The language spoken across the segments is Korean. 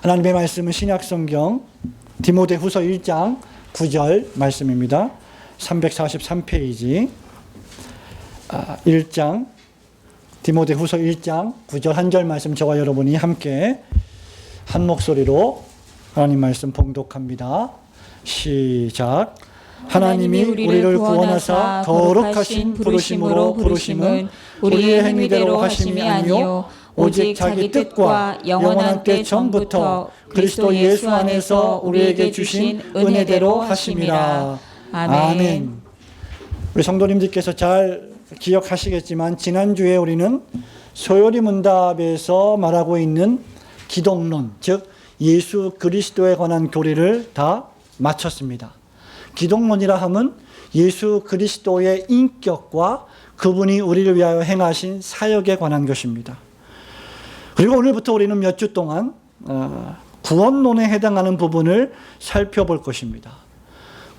하나님의 말씀은 신약성경 디모데후서 1장 9절 말씀입니다. 343페이지 1장 디모데후서 1장 9절 한 절 말씀 저와 여러분이 함께 한 목소리로 하나님 말씀 봉독합니다. 시작. 하나님이 우리를 구원하사 거룩하신 부르심으로 부르심은 우리의 행위대로 하심이 아니요 오직 자기 뜻과 영원한 때 전부터 그리스도 예수 안에서 우리에게 주신 은혜대로 하심이라. 아멘. 우리 성도님들께서 잘 기억하시겠지만 지난주에 우리는 소요리 문답에서 말하고 있는 기독론, 즉 예수 그리스도에 관한 교리를 다 마쳤습니다. 기독론이라 함은 예수 그리스도의 인격과 그분이 우리를 위하여 행하신 사역에 관한 것입니다. 그리고 오늘부터 우리는 몇 주 동안 구원론에 해당하는 부분을 살펴볼 것입니다.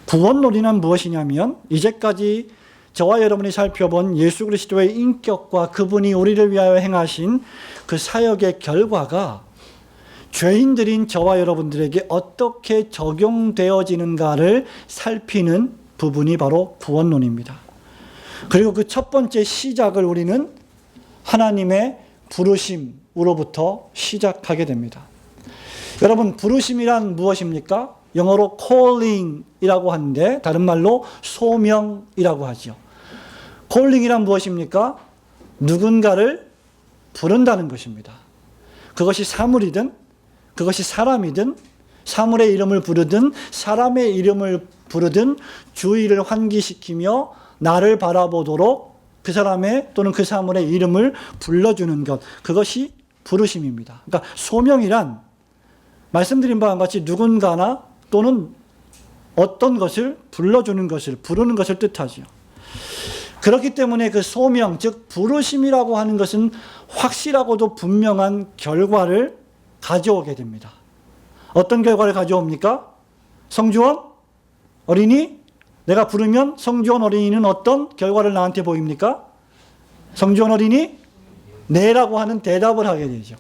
구원론이란 무엇이냐면 이제까지 저와 여러분이 살펴본 예수 그리스도의 인격과 그분이 우리를 위하여 행하신 그 사역의 결과가 죄인들인 저와 여러분들에게 어떻게 적용되어지는가를 살피는 부분이 바로 구원론입니다. 그리고 그 첫 번째 시작을 우리는 하나님의 부르심으로부터 시작하게 됩니다. 여러분, 부르심이란 무엇입니까? 영어로 calling이라고 하는데 다른 말로 소명이라고 하죠. calling이란 무엇입니까? 누군가를 부른다는 것입니다. 그것이 사물이든 그것이 사람이든 사물의 이름을 부르든 사람의 이름을 부르든 주의를 환기시키며 나를 바라보도록 그 사람의 또는 그 사물의 이름을 불러주는 것, 그것이 부르심입니다. 그러니까 소명이란 말씀드린 바와 같이 누군가나 또는 어떤 것을 불러주는 것을, 부르는 것을 뜻하죠. 그렇기 때문에 그 소명, 즉 부르심이라고 하는 것은 확실하고도 분명한 결과를 가져오게 됩니다. 어떤 결과를 가져옵니까? 성주원 어린이? 내가 부르면 성주원 어린이는 어떤 결과를 나한테 보입니까? 성주원 어린이? 네라고 하는 대답을 하게 되죠.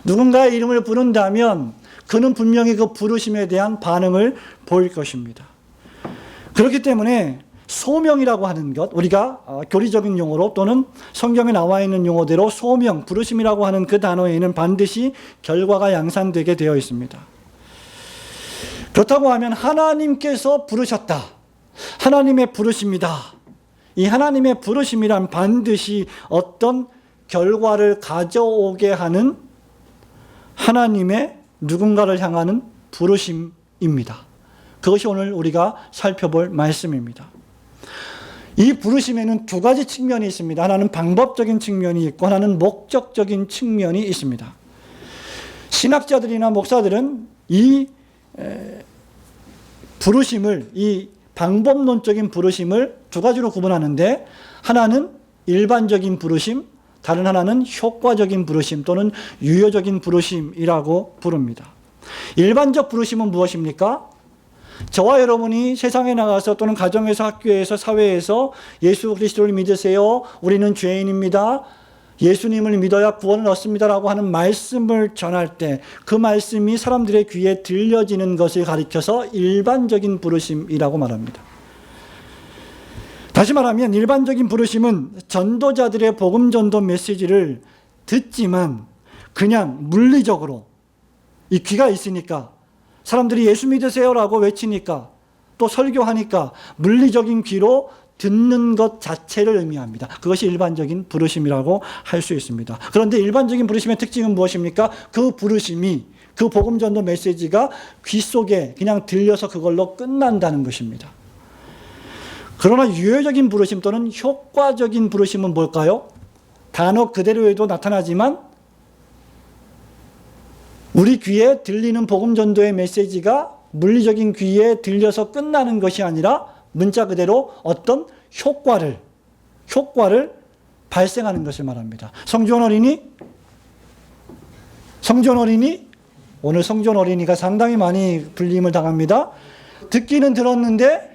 누군가의 이름을 부른다면 그는 분명히 그 부르심에 대한 반응을 보일 것입니다. 그렇기 때문에 소명이라고 하는 것, 우리가 교리적인 용어로 또는 성경에 나와 있는 용어대로 소명, 부르심이라고 하는 그 단어에는 반드시 결과가 양산되게 되어 있습니다. 그렇다고 하면 하나님께서 부르셨다. 하나님의 부르심이다. 이 하나님의 부르심이란 반드시 어떤 결과를 가져오게 하는 하나님의 누군가를 향하는 부르심입니다. 그것이 오늘 우리가 살펴볼 말씀입니다. 이 부르심에는 두 가지 측면이 있습니다. 하나는 방법적인 측면이 있고 하나는 목적적인 측면이 있습니다. 신학자들이나 목사들은 이 부르심을, 이 방법론적인 부르심을 두 가지로 구분하는데 하나는 일반적인 부르심, 다른 하나는 효과적인 부르심 또는 유효적인 부르심이라고 부릅니다. 일반적 부르심은 무엇입니까? 저와 여러분이 세상에 나가서 또는 가정에서 학교에서 사회에서 예수 그리스도를 믿으세요. 우리는 죄인입니다. 예수님을 믿어야 구원을 얻습니다라고 하는 말씀을 전할 때 그 말씀이 사람들의 귀에 들려지는 것을 가리켜서 일반적인 부르심이라고 말합니다. 다시 말하면 일반적인 부르심은 전도자들의 복음 전도 메시지를 듣지만 그냥 물리적으로 이 귀가 있으니까 사람들이 예수 믿으세요라고 외치니까 또 설교하니까 물리적인 귀로 듣는 것 자체를 의미합니다. 그것이 일반적인 부르심이라고 할 수 있습니다. 그런데 일반적인 부르심의 특징은 무엇입니까? 그 부르심이, 그 복음 전도 메시지가 귀 속에 그냥 들려서 그걸로 끝난다는 것입니다. 그러나 유효적인 부르심 또는 효과적인 부르심은 뭘까요? 단어 그대로에도 나타나지만 우리 귀에 들리는 복음 전도의 메시지가 물리적인 귀에 들려서 끝나는 것이 아니라 문자 그대로 어떤 효과를 발생하는 것을 말합니다. 성주원 어린이? 오늘 성주원 어린이가 상당히 많이 불림을 당합니다. 듣기는 들었는데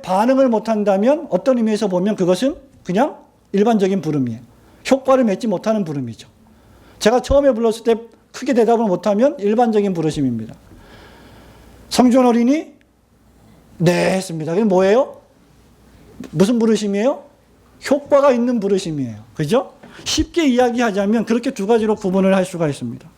반응을 못한다면 어떤 의미에서 보면 그것은 그냥 일반적인 부름이에요. 효과를 맺지 못하는 부름이죠. 제가 처음에 불렀을 때 크게 대답을 못하면 일반적인 부르심입니다. 성준 어린이? 네, 했습니다. 그게 뭐예요? 무슨 부르심이에요? 효과가 있는 부르심이에요. 그죠? 쉽게 이야기하자면 그렇게 두 가지로 구분을 할 수가 있습니다.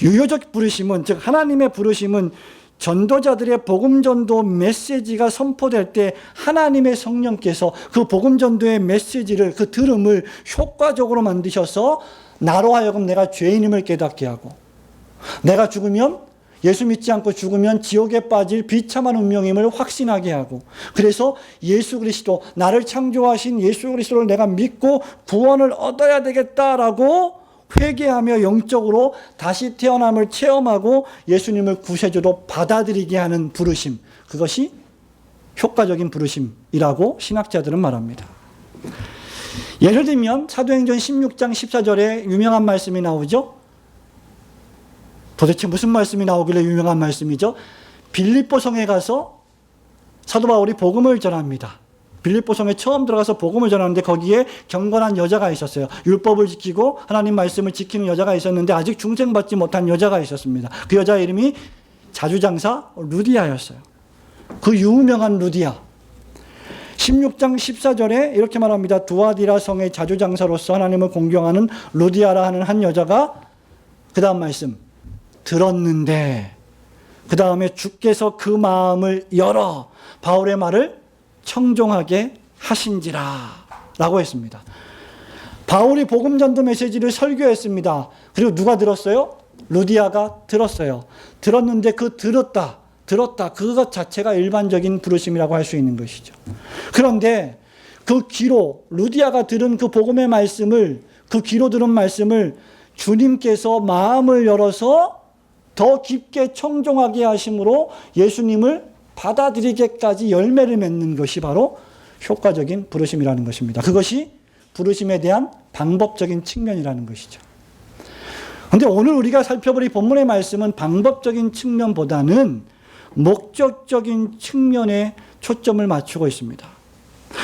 유효적 부르심은, 즉 하나님의 부르심은 전도자들의 복음전도 메시지가 선포될 때 하나님의 성령께서 그 복음전도의 메시지를, 그 들음을 효과적으로 만드셔서 나로 하여금 내가 죄인임을 깨닫게 하고, 내가 죽으면, 예수 믿지 않고 죽으면 지옥에 빠질 비참한 운명임을 확신하게 하고, 그래서 예수 그리스도, 나를 창조하신 예수 그리스도를 내가 믿고 구원을 얻어야 되겠다라고 회개하며 영적으로 다시 태어남을 체험하고 예수님을 구세주로 받아들이게 하는 부르심, 그것이 효과적인 부르심이라고 신학자들은 말합니다. 예를 들면 사도행전 16장 14절에 유명한 말씀이 나오죠. 도대체 무슨 말씀이 나오길래 유명한 말씀이죠? 빌립보 성에 가서 사도 바울이 복음을 전합니다. 빌립보 성에 처음 들어가서 복음을 전하는데 거기에 경건한 여자가 있었어요. 율법을 지키고 하나님 말씀을 지키는 여자가 있었는데 아직 중생받지 못한 여자가 있었습니다. 그 여자 이름이 자주장사 루디아였어요. 그 유명한 루디아. 16장 14절에 이렇게 말합니다. 두아디라 성의 자주장사로서 하나님을 공경하는 루디아라 하는 한 여자가, 그 다음 말씀, 들었는데 그 다음에 주께서 그 마음을 열어 바울의 말을 청종하게 하신지라 라고 했습니다. 바울이 복음전도 메시지를 설교했습니다. 그리고 누가 들었어요? 루디아가 들었어요. 들었는데 그 들었다 그것 자체가 일반적인 부르심이라고 할 수 있는 것이죠. 그런데 그 귀로 루디아가 들은 그 복음의 말씀을, 그 귀로 들은 말씀을 주님께서 마음을 열어서 더 깊게 청종하게 하심으로 예수님을 받아들이기까지 열매를 맺는 것이 바로 효과적인 부르심이라는 것입니다. 그것이 부르심에 대한 방법적인 측면이라는 것이죠. 그런데 오늘 우리가 살펴볼 이 본문의 말씀은 방법적인 측면보다는 목적적인 측면에 초점을 맞추고 있습니다.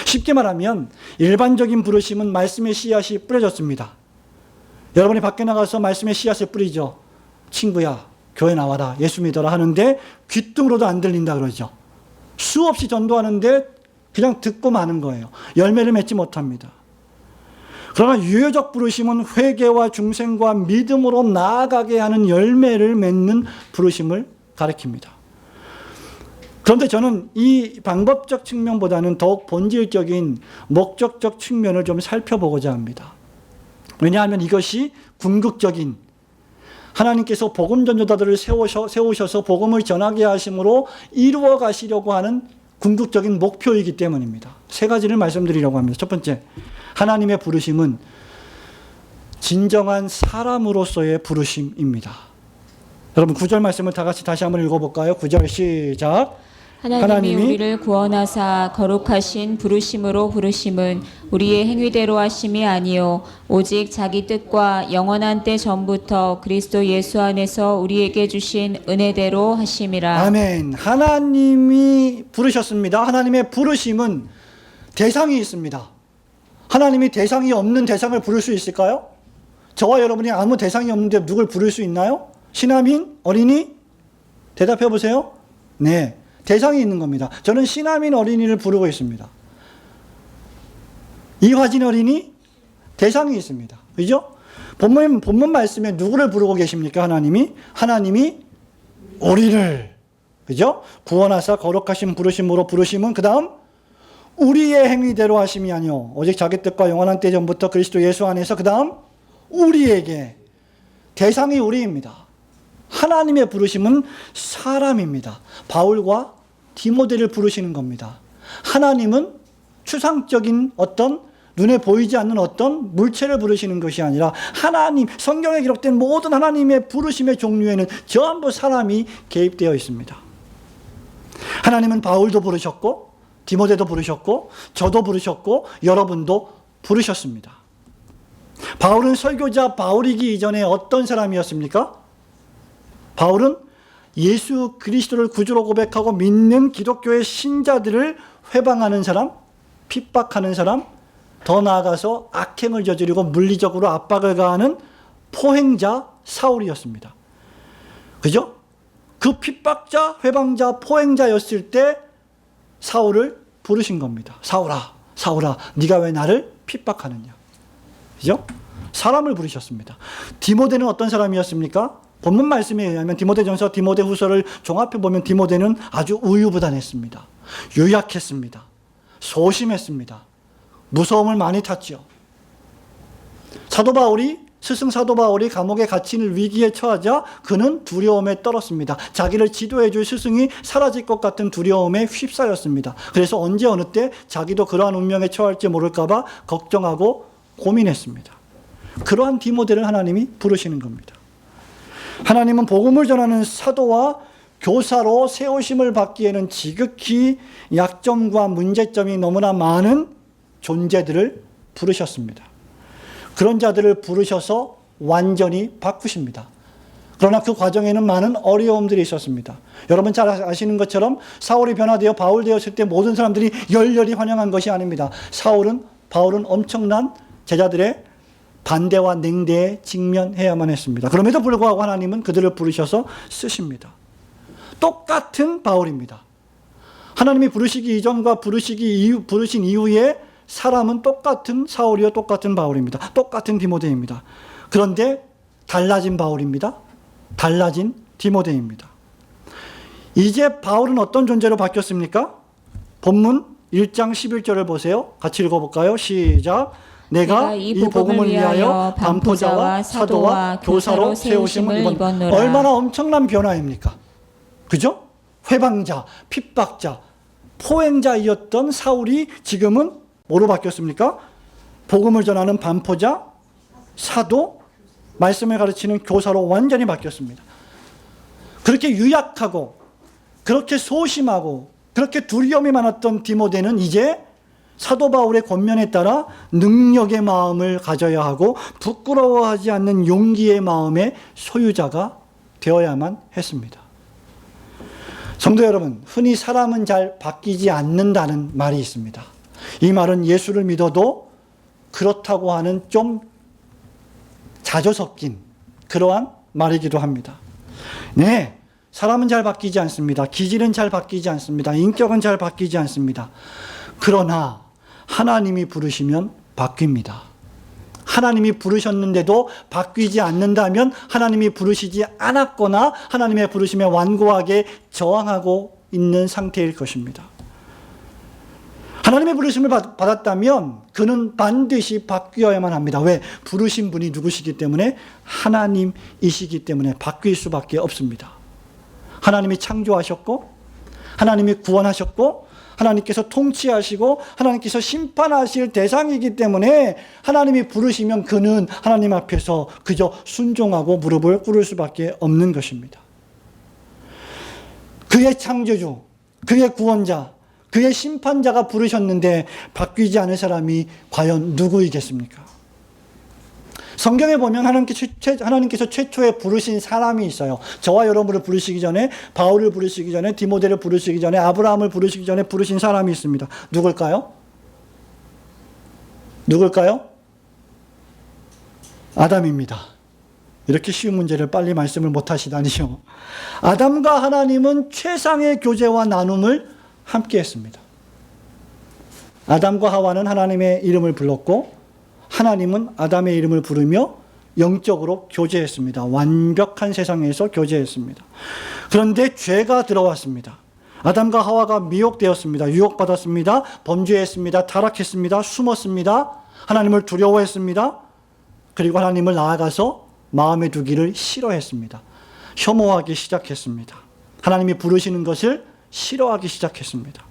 쉽게 말하면 일반적인 부르심은 말씀의 씨앗이 뿌려졌습니다. 여러분이 밖에 나가서 말씀의 씨앗을 뿌리죠. 친구야, 교회 나와라, 예수 믿어라 하는데 귀뚱으로도 안 들린다 그러죠. 수없이 전도하는데 그냥 듣고 마는 거예요. 열매를 맺지 못합니다. 그러나 유효적 부르심은 회개와 중생과 믿음으로 나아가게 하는 열매를 맺는 부르심을 가리킵니다. 그런데 저는 이 방법적 측면보다는 더욱 본질적인 목적적 측면을 좀 살펴보고자 합니다. 왜냐하면 이것이 궁극적인, 하나님께서 복음 전도자들을 세우셔서 복음을 전하게 하심으로 이루어 가시려고 하는 궁극적인 목표이기 때문입니다. 세 가지를 말씀드리려고 합니다. 첫 번째, 하나님의 부르심은 진정한 사람으로서의 부르심입니다. 여러분 9절 말씀을 다 같이 다시 한번 읽어볼까요? 9절 시작. 하나님이 우리를 구원하사 거룩하신 부르심으로 부르심은 우리의 행위대로 하심이 아니요 오직 자기 뜻과 영원한 때 전부터 그리스도 예수 안에서 우리에게 주신 은혜대로 하심이라. 아멘. 하나님이 부르셨습니다. 하나님의 부르심은 대상이 있습니다. 하나님이 대상이 없는 대상을 부를 수 있을까요? 저와 여러분이 아무 대상이 없는데 누굴 부를 수 있나요? 신하민? 어린이? 대답해 보세요. 네. 대상이 있는 겁니다. 저는 신하민 어린이를 부르고 있습니다. 이화진 어린이? 대상이 있습니다. 그죠? 본문 말씀에 누구를 부르고 계십니까? 하나님이 우리를, 그죠? 구원하사 거룩하신 부르심으로 부르심은 그 다음 우리의 행위대로 하심이 아니요 오직 자기 뜻과 영원한 때 전부터 그리스도 예수 안에서 그 다음 우리에게. 대상이 우리입니다. 하나님의 부르심은 사람입니다. 바울과 디모데를 부르시는 겁니다. 하나님은 추상적인 어떤 눈에 보이지 않는 어떤 물체를 부르시는 것이 아니라 하나님, 성경에 기록된 모든 하나님의 부르심의 종류에는 전부 사람이 개입되어 있습니다. 하나님은 바울도 부르셨고 디모데도 부르셨고 저도 부르셨고 여러분도 부르셨습니다. 바울은 설교자 바울이기 이전에 어떤 사람이었습니까? 바울은 예수 그리스도를 구주로 고백하고 믿는 기독교의 신자들을 회방하는 사람, 핍박하는 사람, 더 나아가서 악행을 저지르고 물리적으로 압박을 가하는 포행자, 사울이었습니다. 그죠? 그 핍박자, 회방자, 포행자였을 때 사울을 부르신 겁니다. 사울아, 사울아, 네가 왜 나를 핍박하느냐. 그죠? 사람을 부르셨습니다. 디모데는 어떤 사람이었습니까? 본문 말씀에 의하면 디모데전서, 디모데후서를 종합해 보면 디모데는 아주 우유부단했습니다. 유약했습니다. 소심했습니다. 무서움을 많이 탔죠. 스승 사도 바울이 감옥에 갇히는 위기에 처하자 그는 두려움에 떨었습니다. 자기를 지도해 줄 스승이 사라질 것 같은 두려움에 휩싸였습니다. 그래서 언제 어느 때 자기도 그러한 운명에 처할지 모를까 봐 걱정하고 고민했습니다. 그러한 디모데를 하나님이 부르시는 겁니다. 하나님은 복음을 전하는 사도와 교사로 세우심을 받기에는 지극히 약점과 문제점이 너무나 많은 존재들을 부르셨습니다. 그런 자들을 부르셔서 완전히 바꾸십니다. 그러나 그 과정에는 많은 어려움들이 있었습니다. 여러분 잘 아시는 것처럼 사울이 변화되어 바울 되었을 때 모든 사람들이 열렬히 환영한 것이 아닙니다. 바울은 엄청난 제자들의 반대와 냉대에 직면해야만 했습니다. 그럼에도 불구하고 하나님은 그들을 부르셔서 쓰십니다. 똑같은 바울입니다. 하나님이 부르시기 이전과 부르신 이후에 사람은 똑같은 사울이요 똑같은 바울입니다. 똑같은 디모데입니다. 그런데 달라진 바울입니다. 달라진 디모데입니다. 이제 바울은 어떤 존재로 바뀌었습니까? 본문 1장 11절을 보세요. 같이 읽어볼까요? 시작. 내가 이 복음을 위하여 반포자와 사도와 교사로 세우심을 입었노라. 얼마나 엄청난 변화입니까? 그죠? 회방자, 핍박자, 포행자이었던 사울이 지금은 뭐로 바뀌었습니까? 복음을 전하는 반포자, 사도, 말씀을 가르치는 교사로 완전히 바뀌었습니다. 그렇게 유약하고 그렇게 소심하고 그렇게 두려움이 많았던 디모데는 이제 사도 바울의 권면에 따라 능력의 마음을 가져야 하고 부끄러워하지 않는 용기의 마음의 소유자가 되어야만 했습니다. 성도 여러분, 흔히 사람은 잘 바뀌지 않는다는 말이 있습니다. 이 말은 예수를 믿어도 그렇다고 하는 좀 자조 섞인 그러한 말이기도 합니다. 네, 사람은 잘 바뀌지 않습니다. 기질은 잘 바뀌지 않습니다. 인격은 잘 바뀌지 않습니다. 그러나 하나님이 부르시면 바뀝니다. 하나님이 부르셨는데도 바뀌지 않는다면 하나님이 부르시지 않았거나 하나님의 부르심에 완고하게 저항하고 있는 상태일 것입니다. 하나님의 부르심을 받았다면 그는 반드시 바뀌어야만 합니다. 왜? 부르신 분이 누구시기 때문에? 하나님이시기 때문에 바뀔 수밖에 없습니다. 하나님이 창조하셨고 하나님이 구원하셨고 하나님께서 통치하시고 하나님께서 심판하실 대상이기 때문에 하나님이 부르시면 그는 하나님 앞에서 그저 순종하고 무릎을 꿇을 수밖에 없는 것입니다. 그의 창조주, 그의 구원자, 그의 심판자가 부르셨는데 바뀌지 않을 사람이 과연 누구이겠습니까? 성경에 보면 하나님께서 최초에 부르신 사람이 있어요. 저와 여러분을 부르시기 전에, 바울을 부르시기 전에, 디모데를 부르시기 전에, 아브라함을 부르시기 전에 부르신 사람이 있습니다. 누굴까요? 누굴까요? 아담입니다. 이렇게 쉬운 문제를 빨리 말씀을 못 하시다니요. 아담과 하나님은 최상의 교제와 나눔을 함께 했습니다. 아담과 하와는 하나님의 이름을 불렀고 하나님은 아담의 이름을 부르며 영적으로 교제했습니다. 완벽한 세상에서 교제했습니다. 그런데 죄가 들어왔습니다. 아담과 하와가 미혹되었습니다. 유혹받았습니다. 범죄했습니다. 타락했습니다. 숨었습니다. 하나님을 두려워했습니다. 그리고 하나님을 나아가서 마음에 두기를 싫어했습니다. 혐오하기 시작했습니다. 하나님이 부르시는 것을 싫어하기 시작했습니다.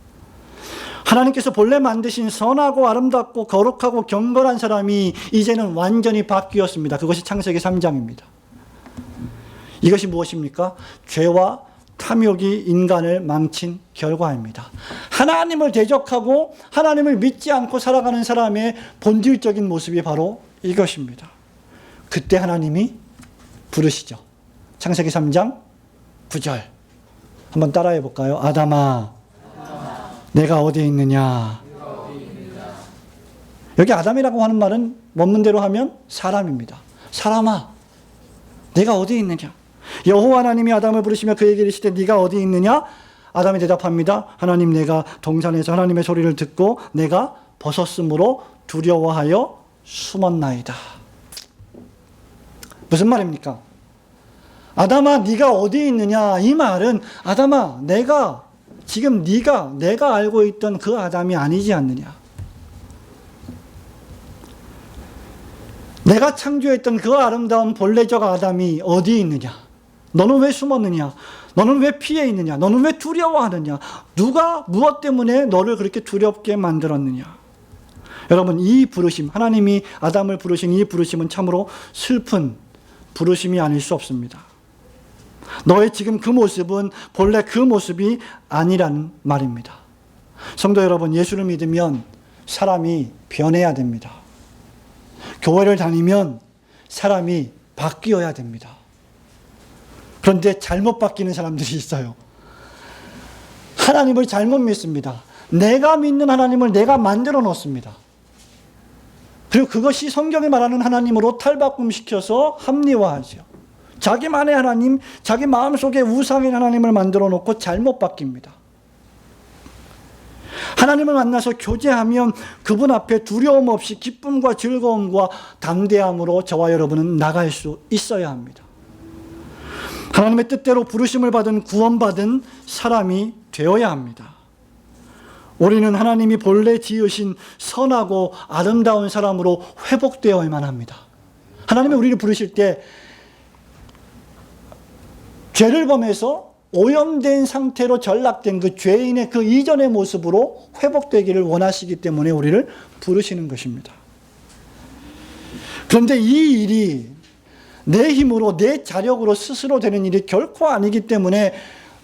하나님께서 본래 만드신 선하고 아름답고 거룩하고 경건한 사람이 이제는 완전히 바뀌었습니다. 그것이 창세기 3장입니다. 이것이 무엇입니까? 죄와 탐욕이 인간을 망친 결과입니다. 하나님을 대적하고 하나님을 믿지 않고 살아가는 사람의 본질적인 모습이 바로 이것입니다. 그때 하나님이 부르시죠. 창세기 3장 9절 한번 따라해 볼까요? 아담아, 내가 어디에 있느냐? 여기 아담이라고 하는 말은 원문대로 하면 사람입니다. 사람아, 내가 어디 있느냐? 여호와 하나님이 아담을 부르시며 그에게 이르시되 네가 어디 있느냐? 아담이 대답합니다. 하나님, 내가 동산에서 하나님의 소리를 듣고 내가 벗었으므로 두려워하여 숨었나이다. 무슨 말입니까? 아담아, 네가 어디 있느냐? 이 말은 아담아, 내가 지금 내가 알고 있던 그 아담이 아니지 않느냐? 내가 창조했던 그 아름다운 본래적 아담이 어디 있느냐? 너는 왜 숨었느냐? 너는 왜 피해 있느냐? 너는 왜 두려워하느냐? 누가 무엇 때문에 너를 그렇게 두렵게 만들었느냐? 여러분, 이 부르심, 하나님이 아담을 부르신 이 부르심은 참으로 슬픈 부르심이 아닐 수 없습니다. 너의 지금 그 모습은 본래 그 모습이 아니라는 말입니다. 성도 여러분, 예수를 믿으면 사람이 변해야 됩니다. 교회를 다니면 사람이 바뀌어야 됩니다. 그런데 잘못 바뀌는 사람들이 있어요. 하나님을 잘못 믿습니다. 내가 믿는 하나님을 내가 만들어 놓습니다. 그리고 그것이 성경이 말하는 하나님으로 탈바꿈시켜서 합리화하죠. 자기만의 하나님, 자기 마음속에 우상인 하나님을 만들어 놓고 잘못 바뀝니다. 하나님을 만나서 교제하면 그분 앞에 두려움 없이 기쁨과 즐거움과 담대함으로 저와 여러분은 나갈 수 있어야 합니다. 하나님의 뜻대로 부르심을 받은 구원받은 사람이 되어야 합니다. 우리는 하나님이 본래 지으신 선하고 아름다운 사람으로 회복되어야만 합니다. 하나님이 우리를 부르실 때 죄를 범해서 오염된 상태로 전락된 그 죄인의 그 이전의 모습으로 회복되기를 원하시기 때문에 우리를 부르시는 것입니다. 그런데 이 일이 내 힘으로 내 자력으로 스스로 되는 일이 결코 아니기 때문에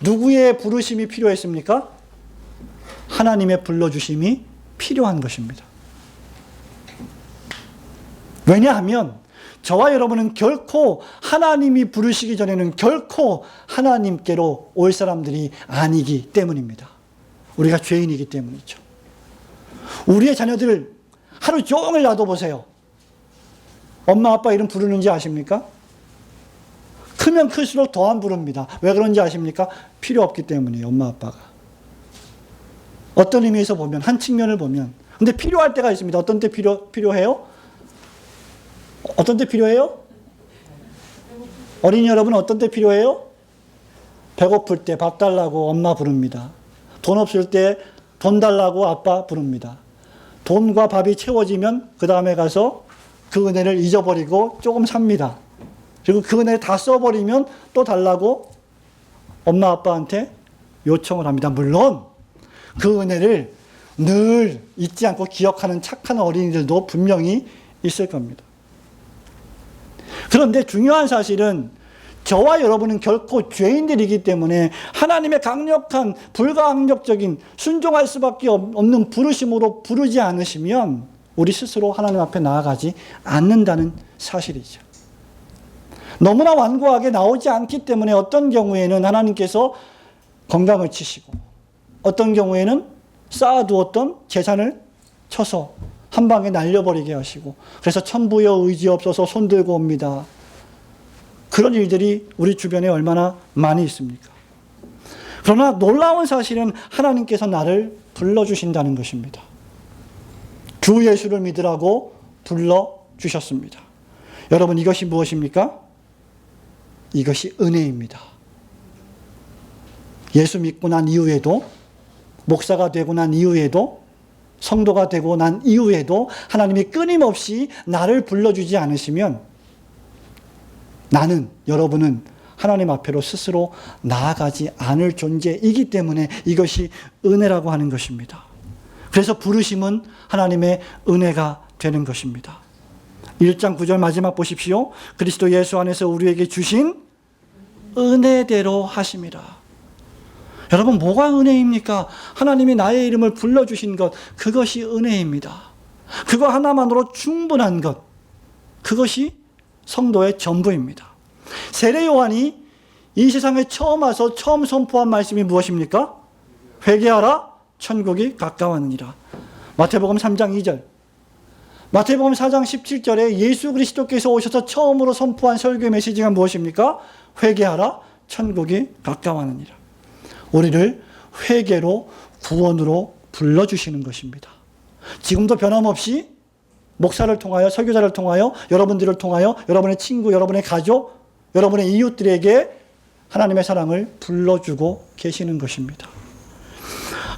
누구의 부르심이 필요했습니까? 하나님의 불러주심이 필요한 것입니다. 왜냐하면 저와 여러분은 결코 하나님이 부르시기 전에는 결코 하나님께로 올 사람들이 아니기 때문입니다. 우리가 죄인이기 때문이죠. 우리의 자녀들 하루 종일 놔둬보세요. 엄마 아빠 이름 부르는지 아십니까? 크면 클수록 더 안 부릅니다. 왜 그런지 아십니까? 필요 없기 때문이에요. 엄마 아빠가. 어떤 의미에서 보면, 한 측면을 보면. 근데 필요할 때가 있습니다. 어떤 때 필요해요? 어떤 때 필요해요? 어린이 여러분, 어떤 때 필요해요? 배고플 때 밥 달라고 엄마 부릅니다. 돈 없을 때 돈 달라고 아빠 부릅니다. 돈과 밥이 채워지면 그 다음에 가서 그 은혜를 잊어버리고 조금 삽니다. 그리고 그 은혜를 다 써버리면 또 달라고 엄마 아빠한테 요청을 합니다. 물론 그 은혜를 늘 잊지 않고 기억하는 착한 어린이들도 분명히 있을 겁니다. 그런데 중요한 사실은 저와 여러분은 결코 죄인들이기 때문에 하나님의 강력한 불가항력적인 순종할 수밖에 없는 부르심으로 부르지 않으시면 우리 스스로 하나님 앞에 나아가지 않는다는 사실이죠. 너무나 완고하게 나오지 않기 때문에 어떤 경우에는 하나님께서 건강을 치시고 어떤 경우에는 쌓아두었던 재산을 쳐서 한 방에 날려버리게 하시고 그래서 천부여 의지 없어서 손들고 옵니다. 그런 일들이 우리 주변에 얼마나 많이 있습니까? 그러나 놀라운 사실은 하나님께서 나를 불러주신다는 것입니다. 주 예수를 믿으라고 불러주셨습니다. 여러분, 이것이 무엇입니까? 이것이 은혜입니다. 예수 믿고 난 이후에도, 목사가 되고 난 이후에도, 성도가 되고 난 이후에도 하나님이 끊임없이 나를 불러주지 않으시면 나는, 여러분은 하나님 앞에로 스스로 나아가지 않을 존재이기 때문에 이것이 은혜라고 하는 것입니다. 그래서 부르심은 하나님의 은혜가 되는 것입니다. 1장 9절 마지막 보십시오. 그리스도 예수 안에서 우리에게 주신 은혜대로 하심이라. 여러분, 뭐가 은혜입니까? 하나님이 나의 이름을 불러주신 것, 그것이 은혜입니다. 그거 하나만으로 충분한 것, 그것이 성도의 전부입니다. 세례 요한이 이 세상에 처음 와서 처음 선포한 말씀이 무엇입니까? 회개하라, 천국이 가까웠느니라. 마태복음 3장 2절. 마태복음 4장 17절에 예수 그리스도께서 오셔서 처음으로 선포한 설교 메시지가 무엇입니까? 회개하라, 천국이 가까워하느니라. 우리를 회개로, 구원으로 불러주시는 것입니다. 지금도 변함없이 목사를 통하여, 설교자를 통하여, 여러분들을 통하여, 여러분의 친구, 여러분의 가족, 여러분의 이웃들에게 하나님의 사랑을 불러주고 계시는 것입니다.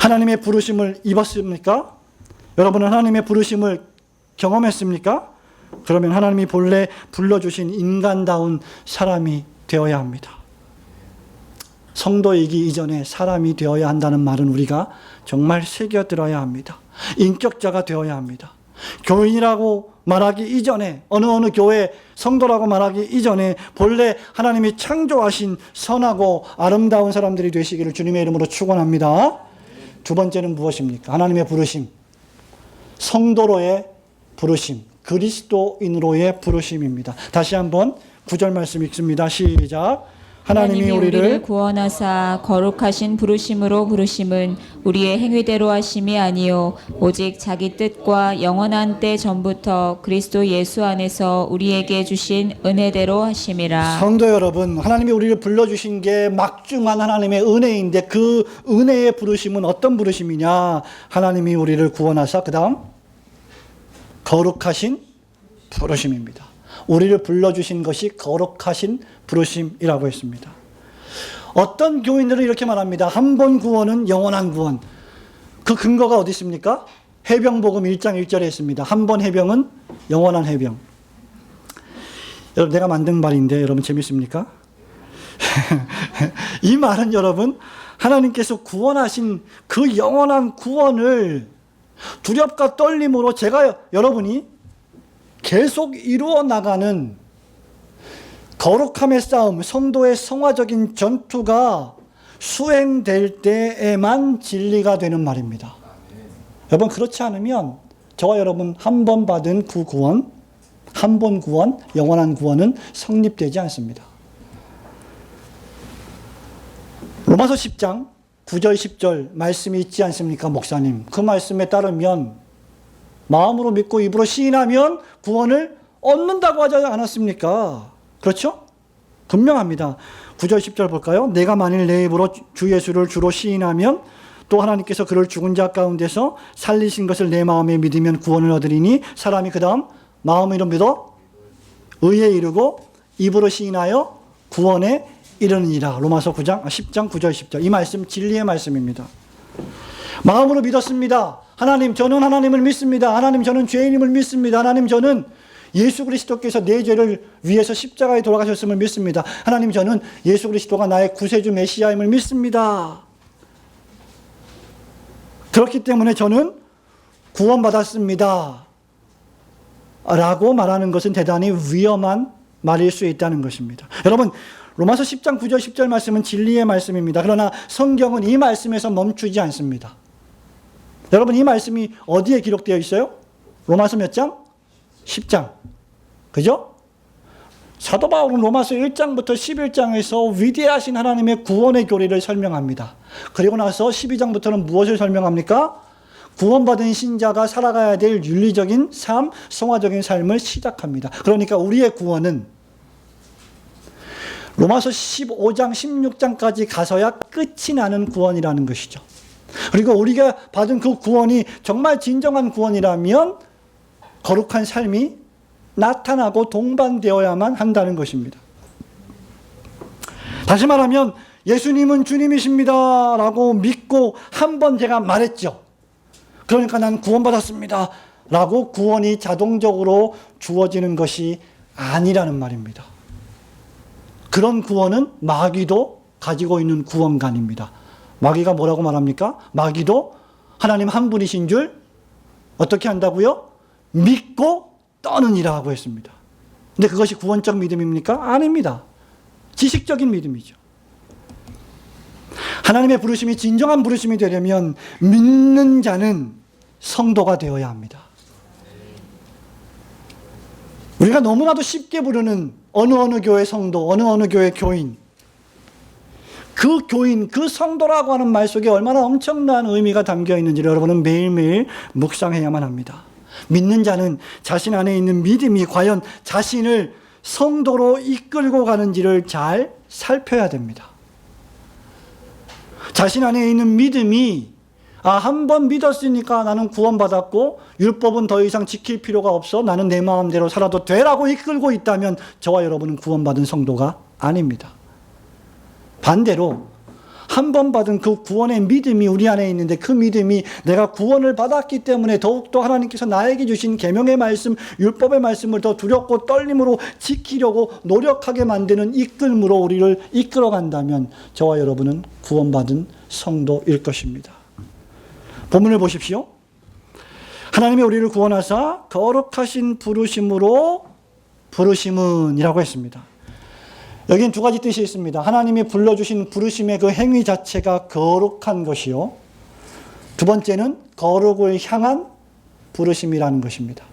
하나님의 부르심을 입었습니까? 여러분은 하나님의 부르심을 경험했습니까? 그러면 하나님이 본래 불러주신 인간다운 사람이 되어야 합니다. 성도이기 이전에 사람이 되어야 한다는 말은 우리가 정말 새겨들어야 합니다. 인격자가 되어야 합니다. 교인이라고 말하기 이전에, 어느 교회 성도라고 말하기 이전에 본래 하나님이 창조하신 선하고 아름다운 사람들이 되시기를 주님의 이름으로 축원합니다. 두 번째는 무엇입니까? 하나님의 부르심, 성도로의 부르심, 그리스도인으로의 부르심입니다. 다시 한번 9절 말씀 읽습니다. 시작. 하나님이 우리를 구원하사 거룩하신 부르심으로 부르심은 우리의 행위대로 하심이 아니요 오직 자기 뜻과 영원한 때 전부터 그리스도 예수 안에서 우리에게 주신 은혜대로 하심이라. 성도 여러분, 하나님이 우리를 불러주신 게 막중한 하나님의 은혜인데 그 은혜의 부르심은 어떤 부르심이냐? 하나님이 우리를 구원하사 그 다음 거룩하신 부르심입니다. 우리를 불러주신 것이 거룩하신 부르심이라고 했습니다. 어떤 교인들은 이렇게 말합니다. 한 번 구원은 영원한 구원. 그 근거가 어디 있습니까? 해병복음 1장 1절에 있습니다. 한 번 해병은 영원한 해병. 여러분, 내가 만든 말인데 여러분 재밌습니까? 이 말은 여러분, 하나님께서 구원하신 그 영원한 구원을 두렵과 떨림으로 여러분이 계속 이루어 나가는 거룩함의 싸움, 성도의 성화적인 전투가 수행될 때에만 진리가 되는 말입니다. 여러분, 그렇지 않으면 저와 여러분 한 번 받은 그 구원, 한 번 구원, 영원한 구원은 성립되지 않습니다. 로마서 10장 9절 10절 말씀이 있지 않습니까, 목사님? 그 말씀에 따르면 마음으로 믿고 입으로 시인하면 구원을 얻는다고 하지 않았습니까? 그렇죠? 분명합니다. 9절 10절 볼까요? 내가 만일 내 입으로 주 예수를 주로 시인하면 또 하나님께서 그를 죽은 자 가운데서 살리신 것을 내 마음에 믿으면 구원을 얻으리니 사람이 그 다음 마음으로 믿어 의에 이르고 입으로 시인하여 구원에 이르느니라. 로마서 10장 9절 10절. 이 말씀 진리의 말씀입니다. 마음으로 믿었습니다. 하나님, 저는 하나님을 믿습니다. 하나님, 저는 죄인임을 믿습니다. 하나님, 저는 예수 그리스도께서 내 죄를 위해서 십자가에 돌아가셨음을 믿습니다. 하나님, 저는 예수 그리스도가 나의 구세주 메시아임을 믿습니다. 그렇기 때문에 저는 구원받았습니다. 라고 말하는 것은 대단히 위험한 말일 수 있다는 것입니다. 여러분, 로마서 10장 9절 10절 말씀은 진리의 말씀입니다. 그러나 성경은 이 말씀에서 멈추지 않습니다. 여러분, 이 말씀이 어디에 기록되어 있어요? 로마서 몇 장? 10장. 그죠? 사도 바울은 로마서 1장부터 11장에서 위대하신 하나님의 구원의 교리를 설명합니다. 그리고 나서 12장부터는 무엇을 설명합니까? 구원받은 신자가 살아가야 될 윤리적인 삶, 성화적인 삶을 시작합니다. 그러니까 우리의 구원은 로마서 15장, 16장까지 가서야 끝이 나는 구원이라는 것이죠. 그리고 우리가 받은 그 구원이 정말 진정한 구원이라면 거룩한 삶이 나타나고 동반되어야만 한다는 것입니다. 다시 말하면 예수님은 주님이십니다 라고 믿고 한 번 제가 말했죠. 그러니까 난 구원받았습니다 라고 구원이 자동적으로 주어지는 것이 아니라는 말입니다. 그런 구원은 마귀도 가지고 있는 구원관입니다. 마귀가 뭐라고 말합니까? 마귀도 하나님 한 분이신 줄 어떻게 한다고요? 믿고 떠느니라 하고 했습니다. 근데 그것이 구원적 믿음입니까? 아닙니다. 지식적인 믿음이죠. 하나님의 부르심이 진정한 부르심이 되려면 믿는 자는 성도가 되어야 합니다. 우리가 너무나도 쉽게 부르는 어느 교회 성도, 어느 교회 교인, 그 교인, 그 성도라고 하는 말 속에 얼마나 엄청난 의미가 담겨 있는지를 여러분은 매일매일 묵상해야만 합니다. 믿는 자는 자신 안에 있는 믿음이 과연 자신을 성도로 이끌고 가는지를 잘 살펴야 됩니다. 자신 안에 있는 믿음이 한 번 믿었으니까 나는 구원받았고 율법은 더 이상 지킬 필요가 없어, 나는 내 마음대로 살아도 되라고 이끌고 있다면 저와 여러분은 구원받은 성도가 아닙니다. 반대로 한 번 받은 그 구원의 믿음이 우리 안에 있는데, 그 믿음이 내가 구원을 받았기 때문에 더욱더 하나님께서 나에게 주신 계명의 말씀, 율법의 말씀을 더 두렵고 떨림으로 지키려고 노력하게 만드는 이끌므로 우리를 이끌어간다면 저와 여러분은 구원받은 성도일 것입니다. 본문을 보십시오. 하나님이 우리를 구원하사 거룩하신 부르심으로 부르심은 이라고 했습니다. 여기는 두 가지 뜻이 있습니다. 하나님이 불러주신 부르심의 그 행위 자체가 거룩한 것이요, 두 번째는 거룩을 향한 부르심이라는 것입니다.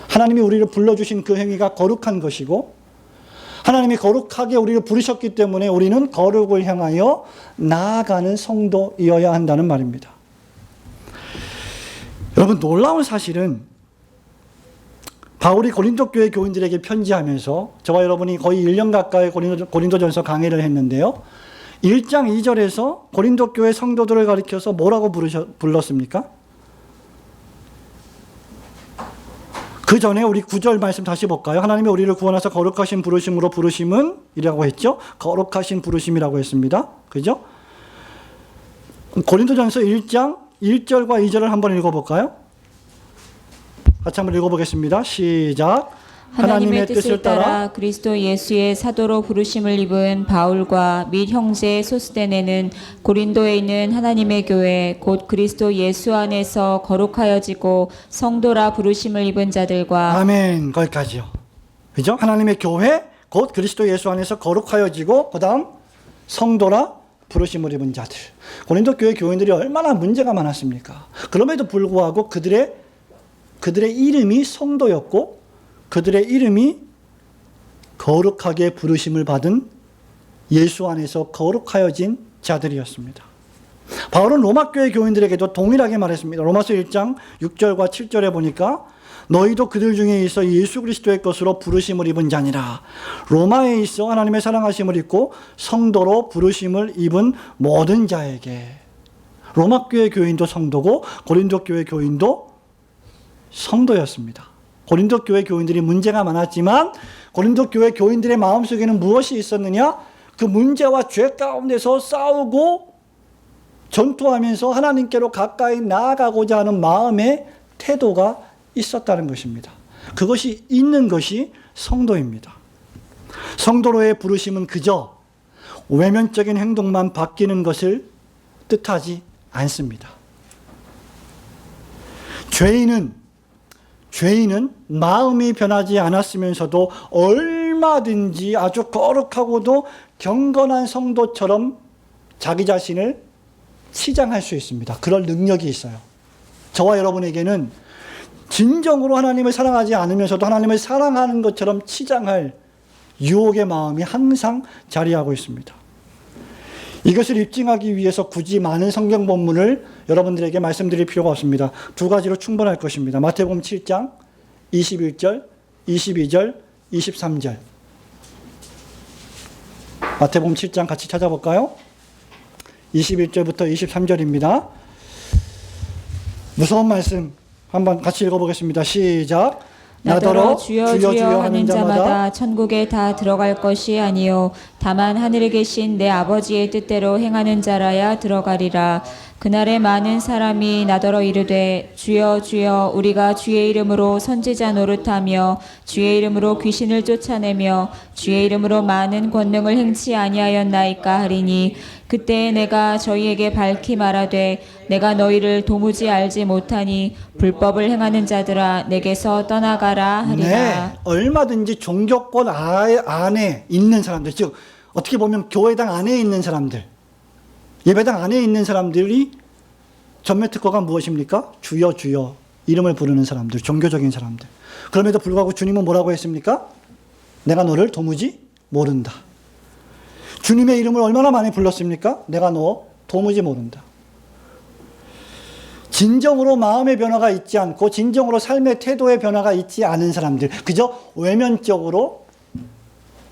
하나님이 우리를 불러주신 그 행위가 거룩한 것이고, 하나님이 거룩하게 우리를 부르셨기 때문에 우리는 거룩을 향하여 나아가는 성도이어야 한다는 말입니다. 여러분, 놀라운 사실은 바울이 고린도 교회 교인들에게 편지하면서, 저와 여러분이 거의 1년 가까이 고린도전서 강의를 했는데요, 1장 2절에서 고린도 교회 성도들을 가리켜서 뭐라고 불렀습니까? 그 전에 우리 9절 말씀 다시 볼까요? 하나님이 우리를 구원하사 거룩하신 부르심으로 부르심은 이라고 했죠. 거룩하신 부르심이라고 했습니다. 그죠? 고린도전서 1장 1절과 2절을 한번 읽어볼까요? 같이 한번 읽어보겠습니다. 시작. 하나님의 뜻을 따라 그리스도 예수의 사도로 부르심을 입은 바울과 및 형제 소스데네는 고린도에 있는 하나님의 교회 곧 그리스도 예수 안에서 거룩하여지고 성도라 부르심을 입은 자들과. 아멘. 거기까지요. 그죠? 하나님의 교회 곧 그리스도 예수 안에서 거룩하여지고 그 다음 성도라 부르심을 입은 자들. 고린도 교회 교인들이 얼마나 문제가 많았습니까? 그럼에도 불구하고 그들의 이름이 성도였고 그들의 이름이 거룩하게 부르심을 받은 예수 안에서 거룩하여진 자들이었습니다. 바울은 로마교회 교인들에게도 동일하게 말했습니다. 로마서 1장 6절과 7절에 보니까 너희도 그들 중에 있어 예수 그리스도의 것으로 부르심을 입은 자니라. 로마에 있어 하나님의 사랑하심을 입고 성도로 부르심을 입은 모든 자에게. 로마교회 교인도 성도고 고린도 교회 교인도 성도였습니다. 고린도 교회 교인들이 문제가 많았지만 고린도 교회 교인들의 마음속에는 무엇이 있었느냐? 그 문제와 죄 가운데서 싸우고 전투하면서 하나님께로 가까이 나아가고자 하는 마음의 태도가 있었다는 것입니다. 그것이 있는 것이 성도입니다. 성도로의 부르심은 그저 외면적인 행동만 바뀌는 것을 뜻하지 않습니다. 죄인은 마음이 변하지 않았으면서도 얼마든지 아주 거룩하고도 경건한 성도처럼 자기 자신을 치장할 수 있습니다. 그럴 능력이 있어요. 저와 여러분에게는 진정으로 하나님을 사랑하지 않으면서도 하나님을 사랑하는 것처럼 치장할 유혹의 마음이 항상 자리하고 있습니다. 이것을 입증하기 위해서 굳이 많은 성경 본문을 여러분들에게 말씀드릴 필요가 없습니다. 두 가지로 충분할 것입니다. 마태복음 7장 21절, 22절, 23절. 마태복음 7장 같이 찾아볼까요? 21절부터 23절입니다. 무서운 말씀 한번 같이 읽어보겠습니다. 시작. 나더러 주여 주여 하는 자마다 천국에 다 들어갈 것이 아니요 다만 하늘에 계신 내 아버지의 뜻대로 행하는 자라야 들어가리라. 그날에 많은 사람이 나더러 이르되 주여 주여 우리가 주의 이름으로 선지자 노릇하며 주의 이름으로 귀신을 쫓아내며 주의 이름으로 많은 권능을 행치 아니하였나이까 하리니 그때 내가 저희에게 밝히 말하되 내가 너희를 도무지 알지 못하니 불법을 행하는 자들아 내게서 떠나가라 하리라. 네, 얼마든지 종교권 안에 있는 사람들, 즉 어떻게 보면 교회당 안에 있는 사람들, 예배당 안에 있는 사람들이 전매 특허가 무엇입니까? 주여 주여 이름을 부르는 사람들, 종교적인 사람들. 그럼에도 불구하고 주님은 뭐라고 했습니까? 내가 너를 도무지 모른다. 주님의 이름을 얼마나 많이 불렀습니까? 내가 너 도무지 모른다. 진정으로 마음의 변화가 있지 않고 진정으로 삶의 태도의 변화가 있지 않은 사람들, 그저 외면적으로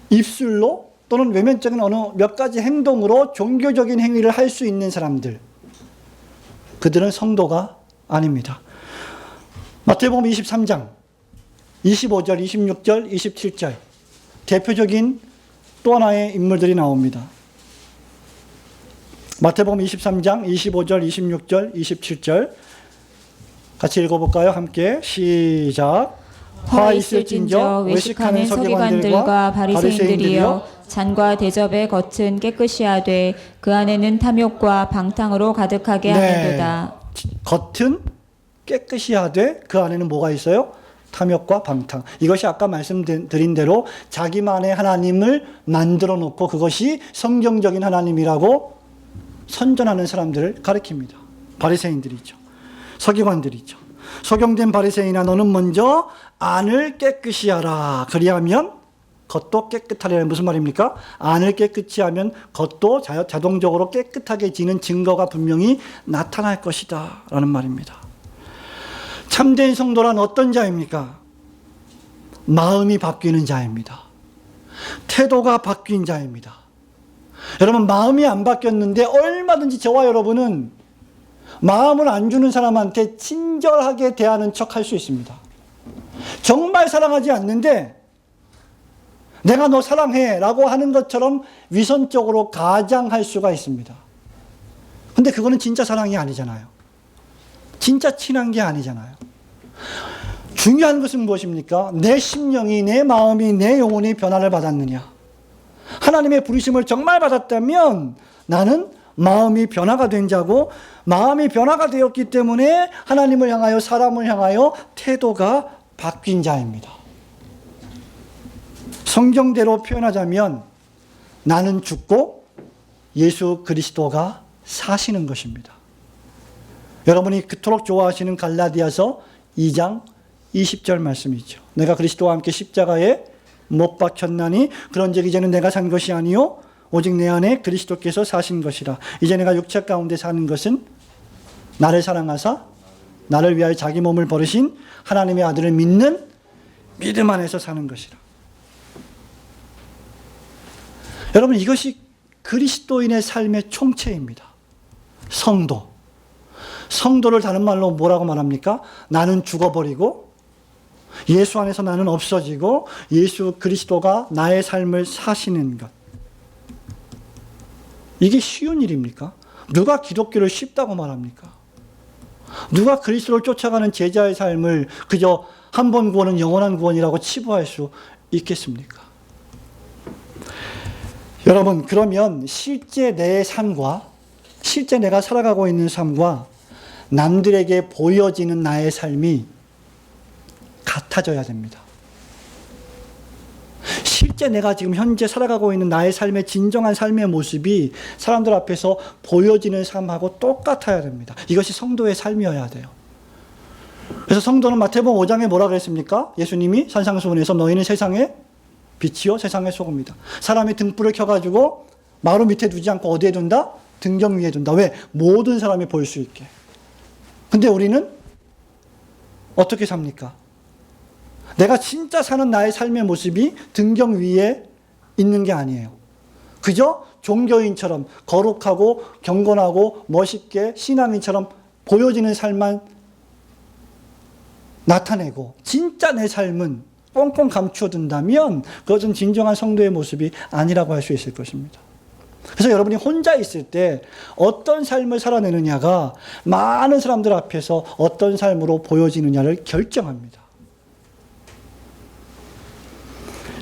입술로 또는 외면적인 어느 몇 가지 행동으로 종교적인 행위를 할 수 있는 사람들, 그들은 성도가 아닙니다. 마태복음 23장 25절, 26절, 27절 대표적인 또 하나의 인물들이 나옵니다. 마태복음 23장 25절, 26절, 27절 같이 읽어볼까요? 함께 시작. 화 있을진저 외식하는 서기관들과 바리새인들이여 잔과 대접의 겉은 깨끗이 하되 그 안에는 탐욕과 방탕으로 가득하게 하는도다. 겉은 깨끗이 하되 그 안에는 뭐가 있어요? 탐욕과 방탕. 이것이 아까 말씀드린 대로 자기만의 하나님을 만들어 놓고 그것이 성경적인 하나님이라고 선전하는 사람들을 가리킵니다. 바리새인들이죠. 서기관들이죠. 소경된 바리새인아, 너는 먼저 안을 깨끗이 하라. 그리하면 겉도 깨끗하리라. 무슨 말입니까? 안을 깨끗이 하면 겉도 자동적으로 깨끗하게지는 증거가 분명히 나타날 것이다 라는 말입니다. 참된 성도란 어떤 자입니까? 마음이 바뀌는 자입니다. 태도가 바뀐 자입니다. 여러분, 마음이 안 바뀌었는데 얼마든지 저와 여러분은 마음을 안 주는 사람한테 친절하게 대하는 척 할 수 있습니다. 정말 사랑하지 않는데 내가 너 사랑해 라고 하는 것처럼 위선적으로 가장할 수가 있습니다. 근데 그거는 진짜 사랑이 아니잖아요. 진짜 친한 게 아니잖아요. 중요한 것은 무엇입니까? 내 심령이, 내 마음이, 내 영혼이 변화를 받았느냐. 하나님의 부르심을 정말 받았다면 나는 마음이 변화가 된 자고, 마음이 변화가 되었기 때문에 하나님을 향하여, 사람을 향하여 태도가 바뀐 자입니다. 성경대로 표현하자면 나는 죽고 예수 그리스도가 사시는 것입니다. 여러분이 그토록 좋아하시는 갈라디아서 2장 20절 말씀이죠. 내가 그리스도와 함께 십자가에 못 박혔나니 그런즉 이제는 내가 산 것이 아니요 오직 내 안에 그리스도께서 사신 것이라. 이제 내가 육체 가운데 사는 것은 나를 사랑하사 나를 위하여 자기 몸을 버리신 하나님의 아들을 믿는 믿음 안에서 사는 것이라. 여러분, 이것이 그리스도인의 삶의 총체입니다. 성도. 성도를 다른 말로 뭐라고 말합니까? 나는 죽어버리고 예수 안에서 나는 없어지고 예수 그리스도가 나의 삶을 사시는 것. 이게 쉬운 일입니까? 누가 기독교를 쉽다고 말합니까? 누가 그리스도를 쫓아가는 제자의 삶을 그저 한 번 구원은 영원한 구원이라고 치부할 수 있겠습니까? 여러분, 그러면 실제 내 삶과 실제 내가 살아가고 있는 삶과 남들에게 보여지는 나의 삶이 같아져야 됩니다. 실제 내가 지금 현재 살아가고 있는 나의 삶의 진정한 삶의 모습이 사람들 앞에서 보여지는 삶하고 똑같아야 됩니다. 이것이 성도의 삶이어야 돼요. 그래서 성도는 마태복음 5장에 뭐라 그랬습니까? 예수님이 산상수훈에서 너희는 세상의 빛이요 세상의 소금이다. 사람이 등불을 켜가지고 마루 밑에 두지 않고 어디에 둔다? 등경 위에 둔다. 왜? 모든 사람이 볼 수 있게. 근데 우리는 어떻게 삽니까? 내가 진짜 사는 나의 삶의 모습이 등경 위에 있는 게 아니에요. 그저 종교인처럼 거룩하고 경건하고 멋있게 신앙인처럼 보여지는 삶만 나타내고 진짜 내 삶은 꽁꽁 감추어둔다면 그것은 진정한 성도의 모습이 아니라고 할 수 있을 것입니다. 그래서 여러분이 혼자 있을 때 어떤 삶을 살아내느냐가 많은 사람들 앞에서 어떤 삶으로 보여지느냐를 결정합니다.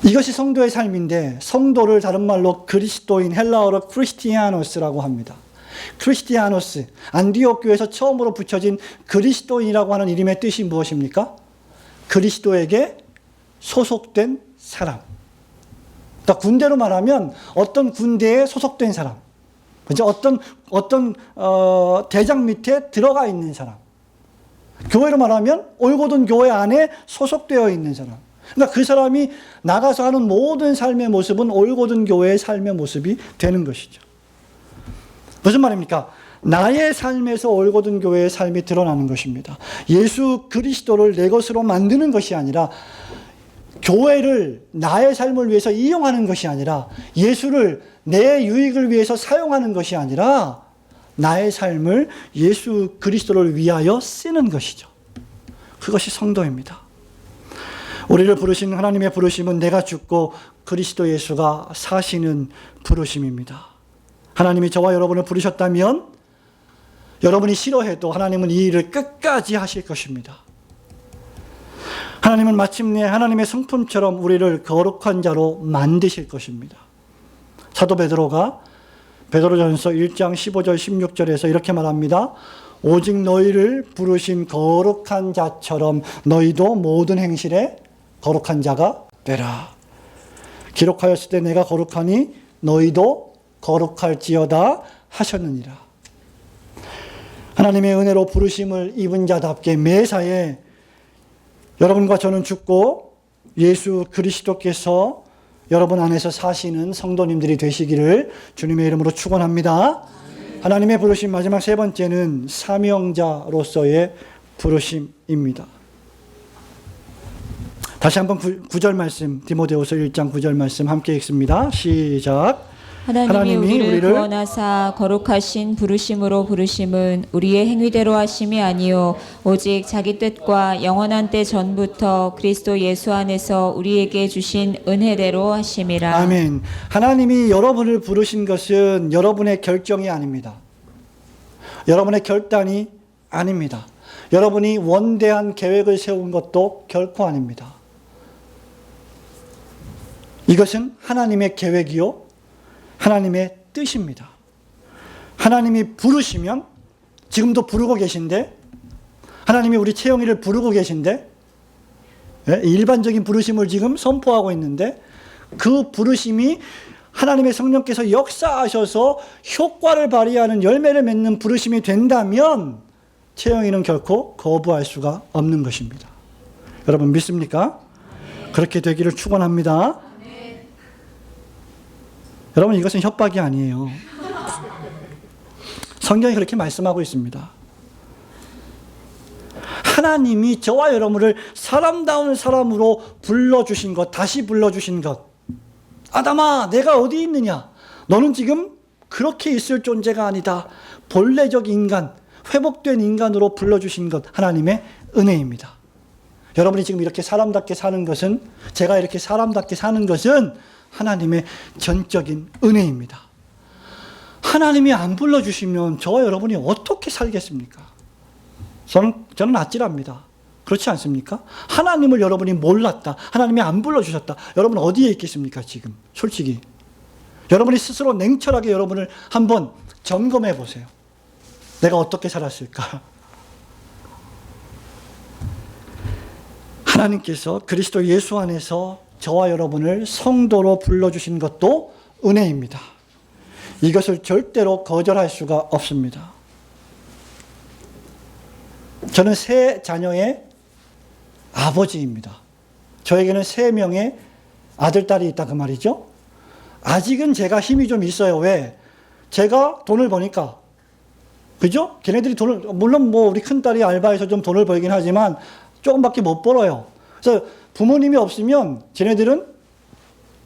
이것이 성도의 삶인데 성도를 다른 말로 그리스도인, 헬라어로 크리스티아노스라고 합니다. 크리스티아노스, 안디옥 교회에서 처음으로 붙여진 그리스도인이라고 하는 이름의 뜻이 무엇입니까? 그리스도에게 소속된 사람. 그러니까 군대로 말하면 어떤 군대에 소속된 사람, 그죠? 어떤 대장 밑에 들어가 있는 사람. 교회로 말하면 올고든 교회 안에 소속되어 있는 사람. 그러니까 그 사람이 나가서 하는 모든 삶의 모습은 올고든 교회의 삶의 모습이 되는 것이죠. 무슨 말입니까? 나의 삶에서 올고든 교회의 삶이 드러나는 것입니다. 예수 그리스도를 내 것으로 만드는 것이 아니라, 교회를 나의 삶을 위해서 이용하는 것이 아니라, 예수를 내 유익을 위해서 사용하는 것이 아니라, 나의 삶을 예수 그리스도를 위하여 쓰는 것이죠. 그것이 성도입니다. 우리를 부르신 하나님의 부르심은 내가 죽고 그리스도 예수가 사시는 부르심입니다. 하나님이 저와 여러분을 부르셨다면 여러분이 싫어해도 하나님은 이 일을 끝까지 하실 것입니다. 하나님은 마침내 하나님의 성품처럼 우리를 거룩한 자로 만드실 것입니다. 사도 베드로가 베드로전서 1장 15절 16절에서 이렇게 말합니다. 오직 너희를 부르신 거룩한 자처럼 너희도 모든 행실에 거룩한 자가 되라. 기록하였을 때 내가 거룩하니 너희도 거룩할지어다 하셨느니라. 하나님의 은혜로 부르심을 입은 자답게 매사에 여러분과 저는 죽고 예수 그리스도께서 여러분 안에서 사시는 성도님들이 되시기를 주님의 이름으로 축원합니다. 하나님의 부르심 마지막 세 번째는 사명자로서의 부르심입니다. 다시 한번 9절 말씀, 디모데후서 1장 9절 말씀 함께 읽습니다. 시작. 하나님이 우리를 구원하사 거룩하신 부르심으로 부르심은 우리의 행위대로 하심이 아니요 오직 자기 뜻과 영원한 때 전부터 그리스도 예수 안에서 우리에게 주신 은혜대로 하심이라. 아멘. 하나님이 여러분을 부르신 것은 여러분의 결정이 아닙니다. 여러분의 결단이 아닙니다. 여러분이 원대한 계획을 세운 것도 결코 아닙니다. 이것은 하나님의 계획이요 하나님의 뜻입니다. 하나님이 부르시면, 지금도 부르고 계신데, 하나님이 우리 채영이를 부르고 계신데, 일반적인 부르심을 지금 선포하고 있는데, 그 부르심이 하나님의 성령께서 역사하셔서 효과를 발휘하는 열매를 맺는 부르심이 된다면 채영이는 결코 거부할 수가 없는 것입니다. 여러분 믿습니까? 그렇게 되기를 축원합니다. 여러분 이것은 협박이 아니에요. 성경이 그렇게 말씀하고 있습니다. 하나님이 저와 여러분을 사람다운 사람으로 불러주신 것, 다시 불러주신 것. 아담아, 내가 어디 있느냐? 너는 지금 그렇게 있을 존재가 아니다. 본래적 인간, 회복된 인간으로 불러주신 것, 하나님의 은혜입니다. 여러분이 지금 이렇게 사람답게 사는 것은, 제가 이렇게 사람답게 사는 것은 하나님의 전적인 은혜입니다. 하나님이 안 불러주시면 저와 여러분이 어떻게 살겠습니까? 저는 아찔합니다. 그렇지 않습니까? 하나님을 여러분이 몰랐다. 하나님이 안 불러주셨다. 여러분 어디에 있겠습니까 지금? 솔직히. 여러분이 스스로 냉철하게 여러분을 한번 점검해 보세요. 내가 어떻게 살았을까? 하나님께서 그리스도 예수 안에서 저와 여러분을 성도로 불러주신 것도 은혜입니다. 이것을 절대로 거절할 수가 없습니다. 저는 세 자녀의 아버지입니다. 저에게는 3명의 아들, 딸이 있다 그 말이죠. 아직은 제가 힘이 좀 있어요. 왜? 제가 돈을 버니까. 그죠? 걔네들이 돈을, 물론 뭐 우리 큰딸이 알바해서 좀 돈을 벌긴 하지만 조금밖에 못 벌어요. 그래서 부모님이 없으면 쟤네들은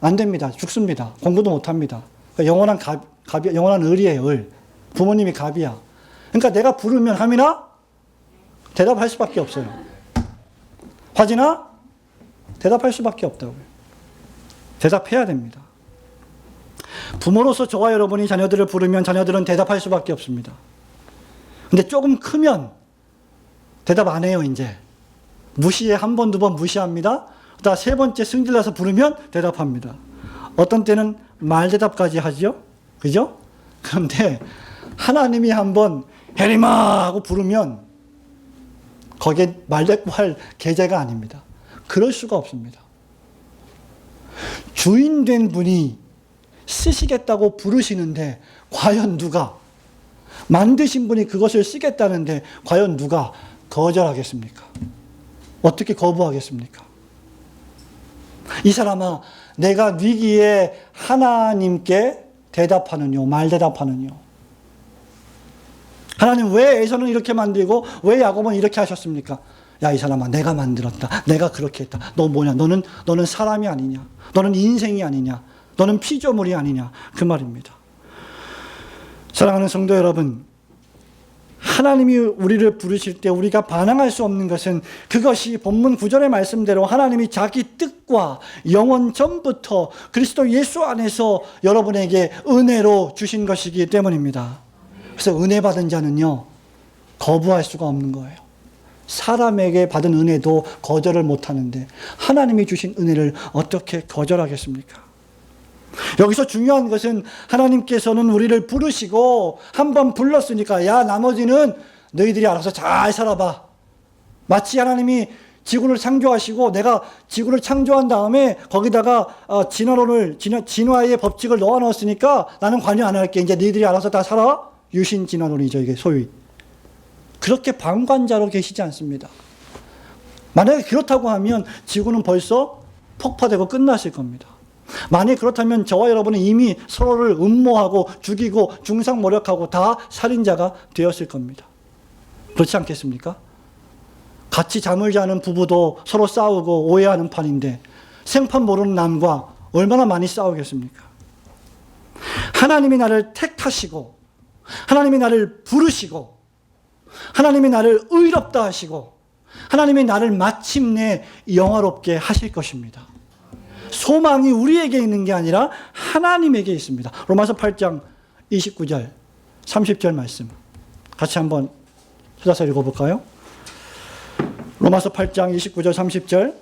안 됩니다. 죽습니다. 공부도 못 합니다. 그러니까 영원한 을이에요, 을. 부모님이 갑이야. 그러니까 내가 부르면 하민아? 대답할 수밖에 없어요. 화진아? 대답할 수밖에 없다고요. 대답해야 됩니다. 부모로서 저와 여러분이 자녀들을 부르면 자녀들은 대답할 수밖에 없습니다. 근데 조금 크면 대답 안 해요, 이제. 무시해, 한 번, 두 번 무시합니다. 그다음 3번째 승질나서 부르면 대답합니다. 어떤 때는 말대답까지 하죠. 그죠? 그런데 하나님이 한번 혜림아 하고 부르면 거기에 말대꾸할 계제가 아닙니다. 그럴 수가 없습니다. 주인 된 분이 쓰시겠다고 부르시는데 과연 누가, 만드신 분이 그것을 쓰겠다는데 과연 누가 거절하겠습니까? 어떻게 거부하겠습니까? 이 사람아, 내가 위기에 하나님께 대답하느뇨, 말대답하느뇨. 하나님 왜 에서는 이렇게 만들고 왜 야곱은 이렇게 하셨습니까? 야, 이 사람아, 내가 만들었다. 내가 그렇게 했다. 너 뭐냐? 너는 사람이 아니냐? 너는 인생이 아니냐? 너는 피조물이 아니냐? 그 말입니다. 사랑하는 성도 여러분, 하나님이 우리를 부르실 때 우리가 반항할 수 없는 것은 그것이 본문 9절의 말씀대로 하나님이 자기 뜻과 영원 전부터 그리스도 예수 안에서 여러분에게 은혜로 주신 것이기 때문입니다. 그래서 은혜 받은 자는요, 거부할 수가 없는 거예요. 사람에게 받은 은혜도 거절을 못하는데 하나님이 주신 은혜를 어떻게 거절하겠습니까? 여기서 중요한 것은 하나님께서는 우리를 부르시고 한번 불렀으니까 야, 나머지는 너희들이 알아서 잘 살아봐. 마치 하나님이 지구를 창조하시고 내가 지구를 창조한 다음에 거기다가 진화의 법칙을 넣어 넣었으니까 나는 관여 안 할게. 이제 너희들이 알아서 다 살아. 유신 진화론이죠, 이게 소위. 그렇게 방관자로 계시지 않습니다. 만약에 그렇다고 하면 지구는 벌써 폭파되고 끝났을 겁니다. 만약 그렇다면 저와 여러분은 이미 서로를 음모하고 죽이고 중상모략하고 다 살인자가 되었을 겁니다. 그렇지 않겠습니까? 같이 잠을 자는 부부도 서로 싸우고 오해하는 판인데 생판 모르는 남과 얼마나 많이 싸우겠습니까? 하나님이 나를 택하시고 하나님이 나를 부르시고 하나님이 나를 의롭다 하시고 하나님이 나를 마침내 영화롭게 하실 것입니다. 소망이 우리에게 있는 게 아니라 하나님에게 있습니다. 로마서 8장 29절 30절 말씀 같이 한번 찾아서 읽어볼까요? 로마서 8장 29절 30절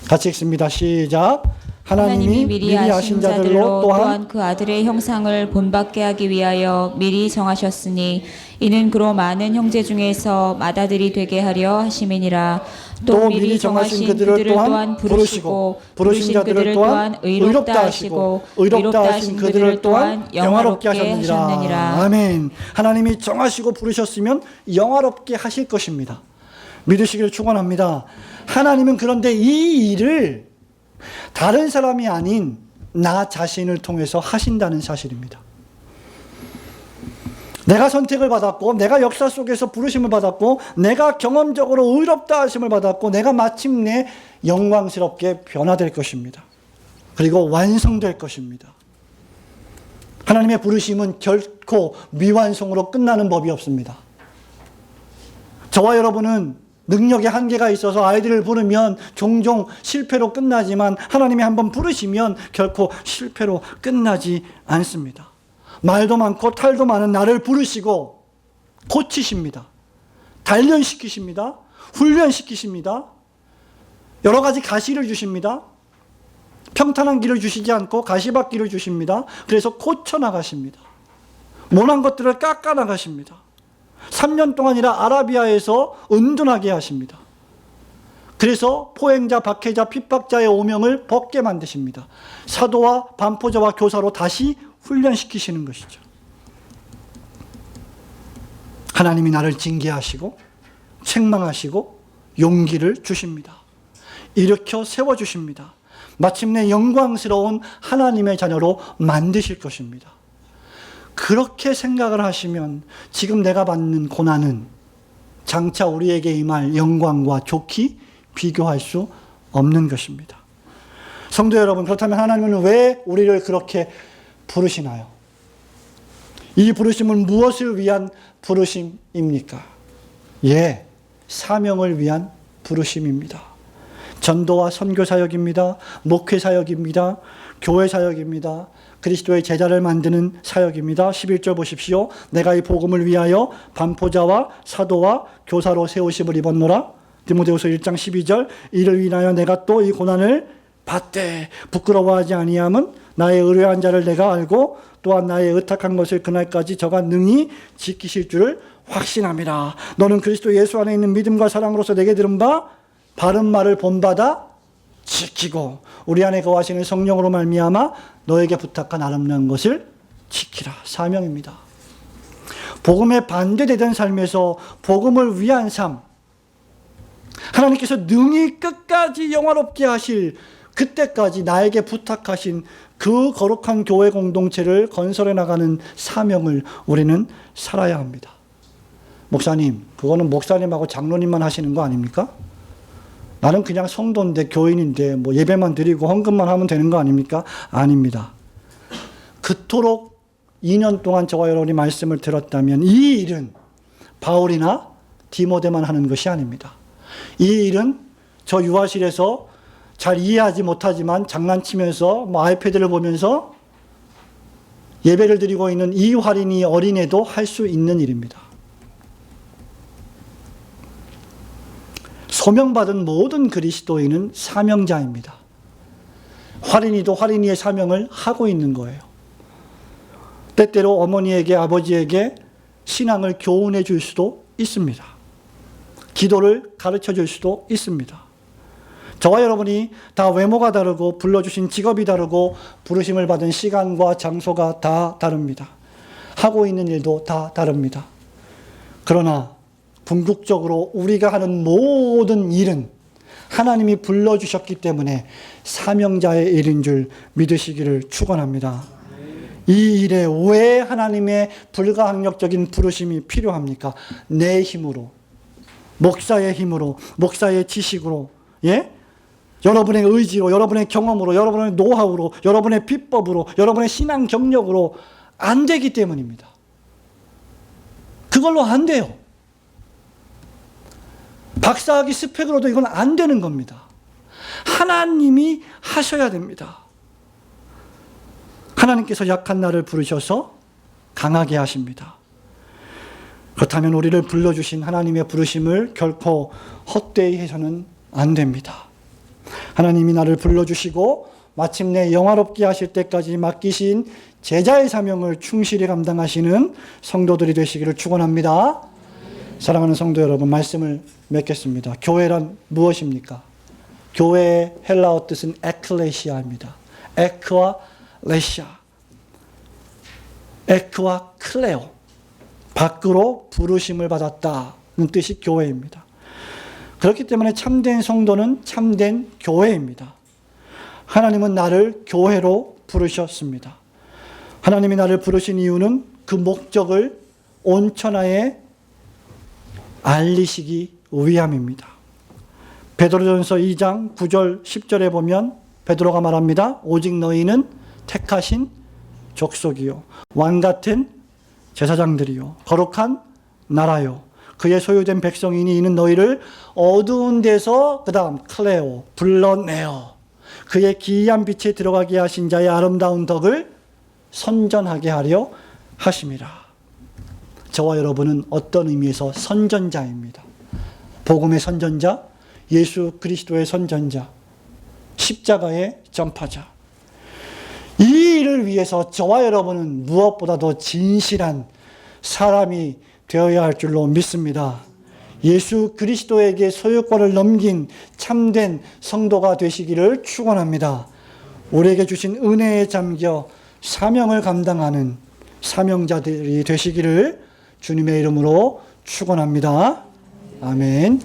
같이 읽습니다. 시작. 하나님이 미리 아신 자들로 또한 그 아들의 형상을 본받게 하기 위하여 미리 정하셨으니 이는 그로 많은 형제 중에서 맏아들이 되게 하려 하심이니라. 또 미리 정하신 그들을 또한 부르시고 부르신 자들을 또한 의롭다 하시고 의롭다 하신 그들을 또한 영화롭게 하셨느니라. 아멘. 하나님이 정하시고 부르셨으면 영화롭게 하실 것입니다. 믿으시기를 축원합니다. 하나님은 그런데 이 일을 다른 사람이 아닌 나 자신을 통해서 하신다는 사실입니다. 내가 선택을 받았고 내가 역사 속에서 부르심을 받았고 내가 경험적으로 의롭다 하심을 받았고 내가 마침내 영광스럽게 변화될 것입니다. 그리고 완성될 것입니다. 하나님의 부르심은 결코 미완성으로 끝나는 법이 없습니다. 저와 여러분은 능력의 한계가 있어서 아이들을 부르면 종종 실패로 끝나지만 하나님이 한번 부르시면 결코 실패로 끝나지 않습니다. 말도 많고 탈도 많은 나를 부르시고 고치십니다. 단련시키십니다. 훈련시키십니다. 여러 가지 가시를 주십니다. 평탄한 길을 주시지 않고 가시밭길을 주십니다. 그래서 고쳐나가십니다. 모난 것들을 깎아나가십니다. 3년 동안이라 아라비아에서 은둔하게 하십니다. 그래서 포행자, 박해자, 핍박자의 오명을 벗게 만드십니다. 사도와 반포자와 교사로 다시 훈련시키시는 것이죠. 하나님이 나를 징계하시고 책망하시고 용기를 주십니다. 일으켜 세워주십니다. 마침내 영광스러운 하나님의 자녀로 만드실 것입니다. 그렇게 생각을 하시면 지금 내가 받는 고난은 장차 우리에게 임할 영광과 좋게 비교할 수 없는 것입니다. 성도 여러분, 그렇다면 하나님은 왜 우리를 그렇게 부르시나요? 이 부르심은 무엇을 위한 부르심입니까? 예, 사명을 위한 부르심입니다. 전도와 선교 사역입니다. 목회 사역입니다. 교회 사역입니다. 그리스도의 제자를 만드는 사역입니다. 11절 보십시오. 내가 이 복음을 위하여 반포자와 사도와 교사로 세우심을 입었노라. 디모데후서 1장 12절 이를 위하여 내가 또 이 고난을 받되 부끄러워하지 아니함은 나의 의뢰한 자를 내가 알고 또한 나의 의탁한 것을 그날까지 저가 능히 지키실 줄을 확신함이라. 너는 그리스도 예수 안에 있는 믿음과 사랑으로서 내게 들은 바 바른 말을 본받아 지키고 우리 안에 거하시는 성령으로 말미암아 너에게 부탁한 아름다운 것을 지키라. 사명입니다. 복음에 반대되던 삶에서 복음을 위한 삶, 하나님께서 능히 끝까지 영화롭게 하실 그때까지 나에게 부탁하신 그 거룩한 교회 공동체를 건설해 나가는 사명을 우리는 살아야 합니다. 목사님, 그거는 목사님하고 장로님만 하시는 거 아닙니까? 나는 그냥 성도인데 교인인데 뭐 예배만 드리고 헌금만 하면 되는 거 아닙니까? 아닙니다. 그토록 2년 동안 저와 여러분이 말씀을 들었다면 이 일은 바울이나 디모데만 하는 것이 아닙니다. 이 일은 저 유아실에서 잘 이해하지 못하지만 장난치면서 뭐 아이패드를 보면서 예배를 드리고 있는 이 활인이 어린애도 할 수 있는 일입니다. 소명받은 모든 그리스도인은 사명자입니다. 활인이도 활인이의 사명을 하고 있는 거예요. 때때로 어머니에게 아버지에게 신앙을 교훈해 줄 수도 있습니다. 기도를 가르쳐 줄 수도 있습니다. 저와 여러분이 다 외모가 다르고 불러주신 직업이 다르고 부르심을 받은 시간과 장소가 다 다릅니다. 하고 있는 일도 다 다릅니다. 그러나 궁극적으로 우리가 하는 모든 일은 하나님이 불러주셨기 때문에 사명자의 일인 줄 믿으시기를 축원합니다. 이 일에 왜 하나님의 불가항력적인 부르심이 필요합니까? 내 힘으로, 목사의 힘으로, 목사의 지식으로, 예? 여러분의 의지로, 여러분의 경험으로, 여러분의 노하우로, 여러분의 비법으로, 여러분의 신앙 경력으로 안 되기 때문입니다. 그걸로 안 돼요. 박사학위 스펙으로도 이건 안 되는 겁니다. 하나님이 하셔야 됩니다. 하나님께서 약한 나를 부르셔서 강하게 하십니다. 그렇다면 우리를 불러주신 하나님의 부르심을 결코 헛되이 해서는 안 됩니다. 하나님이 나를 불러주시고 마침내 영화롭게 하실 때까지 맡기신 제자의 사명을 충실히 감당하시는 성도들이 되시기를 축원합니다. 사랑하는 성도 여러분, 말씀을 맺겠습니다. 교회란 무엇입니까? 교회의 헬라어 뜻은 에클레시아입니다. 에크와 레시아, 에크와 클레오, 밖으로 부르심을 받았다는 뜻이 교회입니다. 그렇기 때문에 참된 성도는 참된 교회입니다. 하나님은 나를 교회로 부르셨습니다. 하나님이 나를 부르신 이유는 그 목적을 온 천하에 알리시기 위함입니다. 베드로전서 2장 9절 10절에 보면 베드로가 말합니다. 오직 너희는 택하신 족속이요 왕같은 제사장들이요 거룩한 나라요 그의 소유된 백성이니 이는 너희를 어두운 데서 그다음 클레오 불러내어 그의 기이한 빛에 들어가게 하신 자의 아름다운 덕을 선전하게 하려 하심이라. 저와 여러분은 어떤 의미에서 선전자입니다. 복음의 선전자, 예수 그리스도의 선전자, 십자가의 전파자. 이 일을 위해서 저와 여러분은 무엇보다도 진실한 사람이 되어야 할 줄로 믿습니다. 예수 그리스도에게 소유권을 넘긴 참된 성도가 되시기를 축원합니다. 우리에게 주신 은혜에 잠겨 사명을 감당하는 사명자들이 되시기를 주님의 이름으로 축원합니다. 아멘.